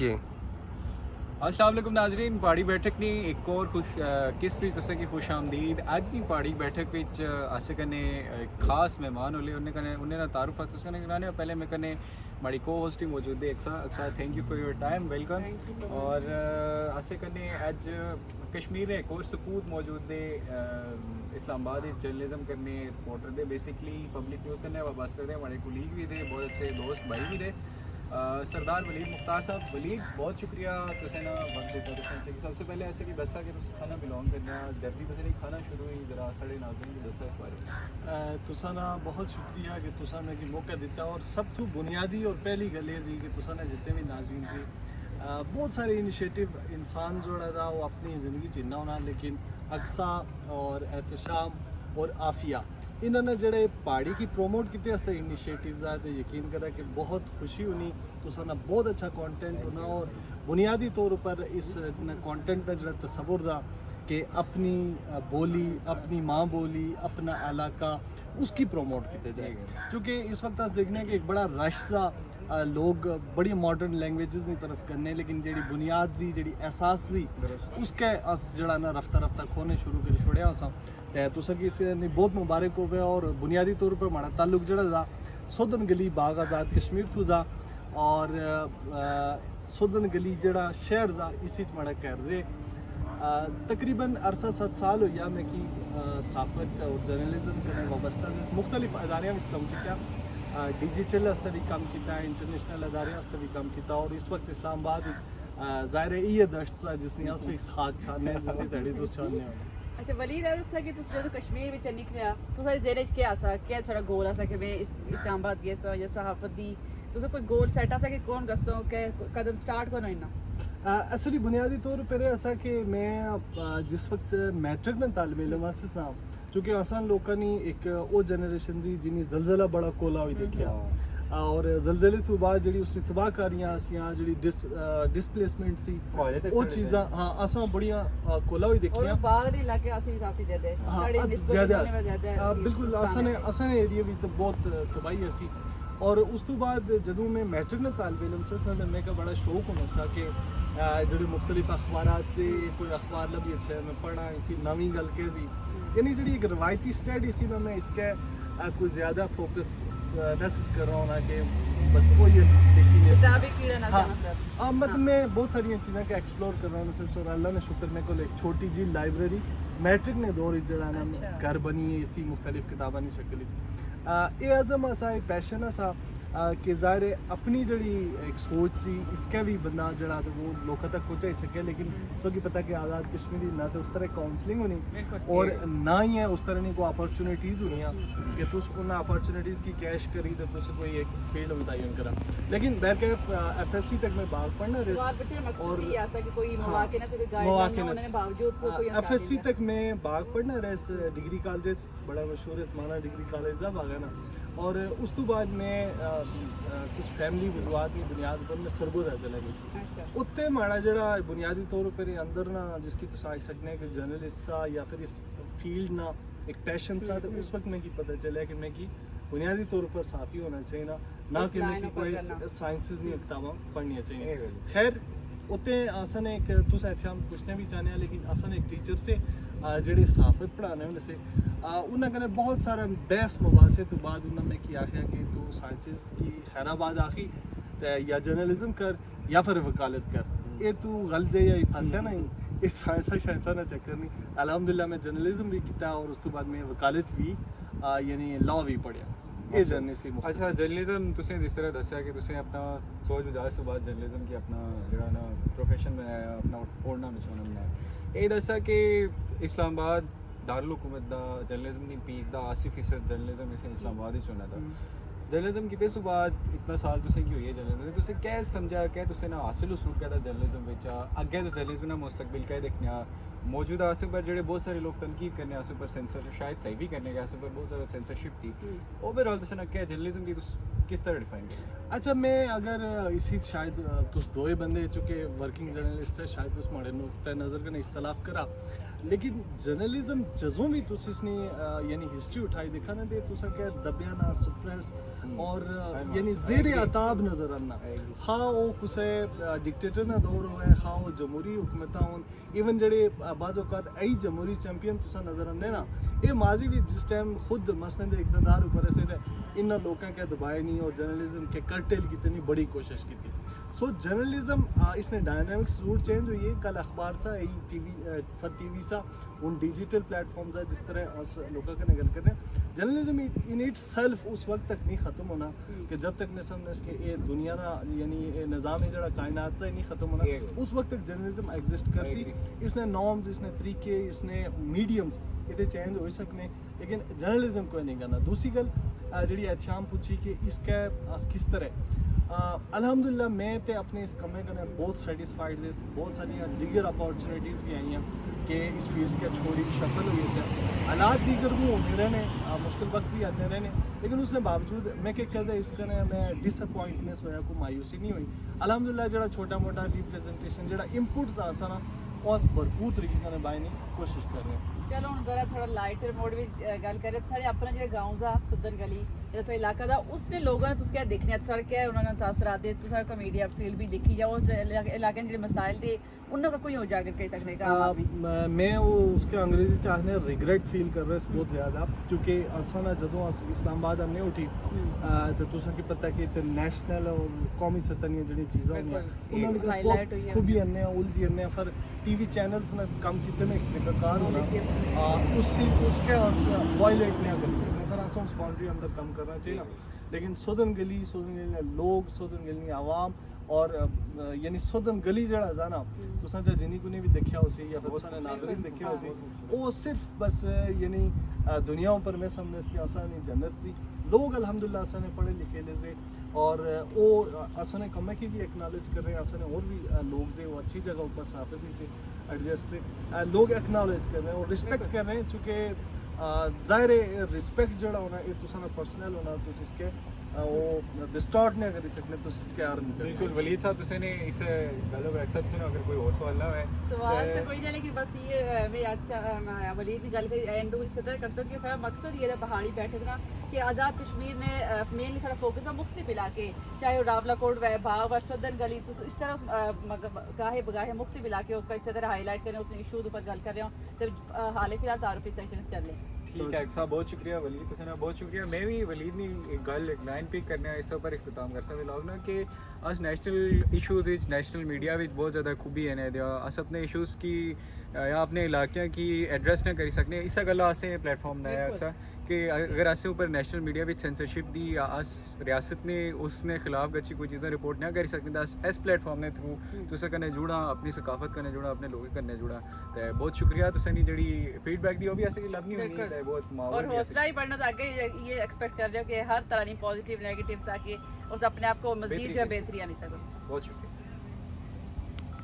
जी अस्सलाम वालेकुम नाजरीन पहाड़ी बैठक नी एक और किस चीज़ तुसें की खुश आमदीद अज दी पहाड़ी बैठक विच अस कन्नै खास मेहमान होले उन्हें ना तारुफ अस कन्नै कराने पहले मैं कन्नै बड़ी को होस्ट ही मौजूद है Aqsa thank you for your time welcome और अस कन्नै अज कश्मीर एक और सपूत मौजूद है इस्लामाबाद जर्नलिज्म करने reporter they basically public news करने वाबस्ते दे हमारे कुलीग भी थे बहुत अच्छे दोस्त भाई भी थे सरदार वलीद मुख्तार साहब वलीद बहुत शुक्रिया तुसें ना वक्त दिता तुसें कि सबसे पहले ऐसे कि दस्सा कि तुस खाना बिलोंग करने जब भी तुसें खाना शुरू हुई जरा साढ़े नाज़रीन की दस्सा इस बारे तुसा ना बहुत शुक्रिया कि तुसा ने कि मौका दिता और सब तो बुनियादी और पहली गल ये कि तुसा ने जितने भी नाज़रीन सी बहुत सारे इनिशिएटिव इंसान जोड़ा था वो अपनी ज़िंदगी च इन्ना होना लेकिन अक्सा और एहतशाम और आफिया इन्होंने जड़े पहाड़ी की प्रोमोट किते वास्ते इनिशिएटिव्स आए तो यकीन करा कि बहुत खुशी होनी तुसा ना बहुत अच्छा कंटेंट होना और बुनियादी तौर पर इस कंटेंट का जड़ा तस्वुर था कि अपनी बोली अपनी माँ बोली अपना इलाका उसकी प्रोमोट किते जाए क्योंकि इस वक्त अस देखने कि एक बड़ा रश सा लोग बड़ी मॉडर्न लैंग्वेजेस की तरफ करने लेकिन जी बुनियाद सी जी एहसास सी उसके अस जड़ा ना रफ्ता रफ्ता खोने शुरू कर छोड़िया असा तो तुसा कि इसने बहुत मुबारक हो गया और बुनियादी तौर पर हमारा ताल्लुक जड़ा था सोदन गली बाग आज़ाद कश्मीर थू जा और सोदन गली जड़ा शहर था इसी हमारा घर जे तकरीबन अरसा 7 साल हो गया मैं कि साफत और जर्नलिज्म करने वाबस्ता मुख्तलिफ अदारियां में कम किया डिजिटल वास्ते भी काम किया इंटरनेशनल अदारे वास्ते भी काम किया और इस वक्त इस्लामाबाद ज़ाहिर है ये दश्त सा जिसने अस भी खाक छाने जिसने तड़ी तुस छाने अच्छा वलीद ऐसा कि तुस जदों कश्मीर विच निकलिया तुसा जेरे च क्या आसा क्या थोड़ा गोल आसा कि मैं इस्लामाबाद गया सा या सहाफत दी तुसा कोई गोल सेट आसा कि कौन गसो के कदम स्टार्ट करना इन्ना असली बुनियादी तौर पर ऐसा कि मैं जिस वक्त मैट्रिक में तालिब इल्म हासिल था चूँकि आसान लोगों ने एक वो जनरेशन थी जिन्हें जलजला बड़ा कोला हुई देखा और जलजले तो बाद जी उसने तबाहकारियां जी डिसप्लेसमेंट सी वो चीज़ा हाँ असा बड़िया कोला हुई देखिया हाँ बिल्कुल असा एरिया भी तो बहुत तबाही असी और उस तो बाद जदों मैं मैट्रिक में तालिब इल्म से मैं का बड़ा शौक होना सा कि जो मुख्तलिफ अखबार से कोई अखबार लभी अच्छा मैं पढ़ा इसी नवी गल के सी यानी जी एक रवायती स्टडी सी मैं इसके कोई ज़्यादा फोकस नसिस कर रहा हूँ ना कि बस वो ये देखिए हाँ मतलब मैं बहुत सारी चीज़ें का एक्सप्लोर कर रहा हूँ और अल्लाह ने शुक्र मेरे को एक छोटी जी लाइब्रेरी मैट्रिक ने दौर जड़ा ना घर बनी है इसी मुख्तलिफ किताबां की शक्ल ये आज़म असा एक पैशन असा कि ज़ाहिर अपनी जड़ी एक सोच सी इसका भी बंदा जड़ा तो वो लोगों तक पहुँचा सके लेकिन तो कि पता कि आज़ाद कश्मीरी ना तो उस तरह काउंसलिंग होनी और ना ही है उस तरह की कोई अपॉर्चुनिटीज़ होनी कि तुस उन अपॉर्चुनिटीज़ की कैश करी तो तुस कोई एक फील्ड मुतयन करा लेकिन बहरकैफ FSC तक मैं बाग पढ़ना रहा और FSC तक मैं बाग पढ़ना रहा डिग्री कॉलेज बड़ा मशहूर इस्माना डिग्री कॉलेज था बाग है ना और उस तो बाद मैं कुछ फैमिली वजूहत की बुनियाद पर मैं सरगोदा चला गई उत्ते माड़ा जड़ा बुनियादी तौर पर अंदर ना जिसकी तुस आख सकने कि जर्नलिस्ट सा या फिर इस फील्ड ना एक पैशन सा तो उस वक्त में की पता चला कि मैं की बुनियादी तौर पर साफ़ी होना चाहिए ना कि मैं कोई साइंसिस नहीं किताबां पढ़नी चाहिए खैर उत्ते असन एक तुस ऐसे हम पूछने भी चाहते हैं लेकिन असन एक टीचर से जेह्ड़े साफत पढ़ाने उन्हें से उन्हें कन्नै बहुत सारा बहस मुबासे तो बाद उन्होंने की आखिया कि तू साइंसिस की खैराबाद आखी या जर्नलिज्म कर या फिर वकालत कर ये तू गल जे या फंसा नहीं ये साइंसा शाइंसा ना चक्कर नहीं अल्हम्दुलिल्लाह मैं जर्नलिज्म भी किया और उस तो बाद मैं वकालत भी यानी लॉ भी पढ़िया ये जर्नी से अच्छा जर्नलिज्म तुसें जिस तरह दस्या कि तुसें अपना सोच विचार से बाद जर्नलिज्म की अपना जड़ा ना प्रोफेशन बनाया अपना ओढ़ना बिछोना बनाया ये दस्या कि इस्लामाबाद दारुल हुकूमत दा जर्नलिज्म दी पीक दा 80% जर्नलिज्म इसे इस्लामाबाद ही होना था जर्नलिज्म किते सु बाद इतना साल तुसें की हुई है जर्नलिज्म तुसें क्या समझा क्या तुसें ना हासिल उसूल क्या था जर्नलिज्म विच अग्गे तो जर्नलिज्म ना मुस्तकबिल क्या देखना मौजूदा आसे पर जेडे बहुत सारे लोग तनकीद करने आसे पर सेंसर शायद सही भी करने के आसे पर बहुत ज़्यादा सेंसरशिप थी ओवरऑल तुसें ना क्या जर्नलिज्म की किस तरह डिफाइन करें? अच्छा मैं अगर इसी शायद तुस दोए बंदे चुके वर्किंग जर्नलिस्ट है शायद तुस माड़े नुक्ता नज़र कने इख्तलाफ करा लेकिन जर्नलिज्म जज़ों भी तुस इसने यानी हिस्ट्री उठाई दिखा ना दे तुसा क्या दबिया ना सप्रेस और यानी ज़ेरे अताब नज़र आना हाँ वो कुसे डिक्टेटर ना दौर हुआ है हाँ वो जमहूरी हुकूमत होन इवन जड़े बाज़ औक़ात आई जमहूरी चैंपियन तुसा नज़र आने ना ये माजी भी जिस टाइम खुद मसनद इक़्तिदार ऊपर ऐसे थे इन लोगों के दबाए नहीं और जर्नलिज्म के कर्टेल की इतनी बड़ी कोशिश की थी सो जर्नलिज्म इसने डायनामिक्स जरूर चेंज हुई है कल अखबार सा यही टीवी सा उन डिजिटल प्लेटफॉर्म सा जिस तरह अस लोगों का गल कर रहे हैं जर्नलिज्म इन इट सेल्फ उस वक्त तक नहीं ख़त्म होना कि जब तक मैं समझ कि ये दुनिया ना यानी निज़ाम जड़ा कायनात से नहीं ख़त्म होना उस वक्त तक जर्नलिज्म एग्जिस्ट कर सी इसने नॉर्म्स इसने तरीके इसने मीडियम्स ये चेंज हो सकने लेकिन जर्नलिज्म को नहीं करना दूसरी गल जी एहतियाम पूछी कि इसका किस तरह अल्हम्दुलिल्लाह मैं तो अपने इस कमे कने बहुत सेटिस्फाइड थे बहुत सारी दीगर अपॉर्चुनिटीज़ भी आई हैं कि इस फील्ड के छोड़ी शफल हुई है हालात दीगर को होने रहने मुश्किल वक्त भी आते रहने लेकिन उसके बावजूद मैं क्या कहता इस कने मैं डिसअपॉइंटनेस होया को मायूसी नहीं हुई अल्हम्दुलिल्लाह जड़ा छोटा मोटा रिप्रेजेंटेशन जड़ा इनपुट्स आसा ना उस भरपूर तरीके कने बायने कोशिश कर रहे हैं चलो हम जरा थोड़ा लाइटर मोड भी गल करें सारे अपना जो गांव का सुदन गली जो तो इलाका था उसने लोगों ने तुझे क्या देखने अच्छा क्या उन्होंने तासरात दे तुझे का मीडिया फील्ड भी देखी जाओ इलाके जो मसाइल थे उनका कोई उजागर कर सकने का मैं वो उसके अंग्रेजी चाहने रिग्रेट फील कर रहे बहुत ज़्यादा क्योंकि असा ना जदों इस्लामाबाद हमने उठी तो तुसा की पता कि इतने नेशनल और कौमी सतह दी जी चीज़ां उन्होंने खूबी आने उलझी आने फिर टीवी चैनल्स ने कम कितने में तरीकाकार होना उसके वायलेट नहीं कर सकते फिर अस उस बाउंड्री अंदर कम करना चाहिए ना लेकिन सोदन गली लोग सोदन गली आवाम और यानी सोदन गली जड़ा जाना तुसा चाहे जिन्हीं को भी देखा उसे या फिर तुसा नाजरीन देखा उसे वो सिर्फ बस यानी दुनिया पर मैं समझ कि आसानी जन्नत थी लोग अल्हम्दुलिल्लाह आसाने पढ़े लिखे ले और वो आसाने कम की भी एक्नॉलेज कर रहे हैं आसाने और भी लोग जो वो अच्छी जगह पर साफे भी एडजस्ट से लोग एक्नॉलेज कर रहे हैं और रिस्पेक्ट कर रहे हैं चूँकि ज़ाहिर रिस्पेक्ट जड़ा होना ये तुसा पर्सनल होना तो इसके वो डिस्टॉर्ट नहीं करी सकने तो इसके अर्न बिल्कुल वलीद साहब तुसे ने इस गलो पर अक्सर तुसे अगर कोई और सवाल ना है सवाल तो कोई नहीं लेकिन बस ये मैं अच्छा वलीद की गल कर एंड इस तरह करता हूँ कि सारा मकसद ये था पहाड़ी बैठक ना कि आज़ाद कश्मीर ने मेनली सारा फोकस था मुख्तलिफ इलाके चाहे वो रावलाकोट व बाग व सदन गली तो इस तरह मतलब गाहे बगाहे मुख्तलिफ इलाके उसका इस तरह हाईलाइट करें उसने इशूज़ ऊपर गल कर रहे हो तो हाल फिलहाल तारुफी सेशन चल रहे ठीक है साहब बहुत शुक्रिया वलीद तुसे ना बहुत शुक्रिया मैं भी वलीद ने एक गल एक लाइन पिक करने इस पर इख्तिताम कर सकते लोग ना कि अस नेशनल इशूज़ नेशनल मीडिया भी बहुत ज़्यादा खूबी है ने अस अपने इशूज़ की या अपने इलाके की एड्रेस ना करी सकने इस गल्ला असें प्लेटफॉर्म बनाया अक्सर कि अगर असें ऊपर नेशनल मीडिया भी सेंसरशिप दी या अस रियासत ने उसने खिलाफ अच्छी कोई चीज़ें रिपोर्ट ना करी सकते तो इस प्लेटफॉर्म ने थ्रू तुसें कन्नै जुड़ा अपनी सकाफत कन्नै जुड़ा अपने लोगों कन्नै जुड़ा तो बहुत शुक्रिया तुसें नी जेह्ड़ी फीडबैक दी ओह् भी असेंगी लभनी होनी है बहुत और हौसला ही बढ़ना था आगे ये एक्सपेक्ट कर रहे हो कि हर तरह की पॉजिटिव नेगेटिव ताकि उस अपने आप को मजीद जो बेहतरी आनी सको बहुत शुक्रिया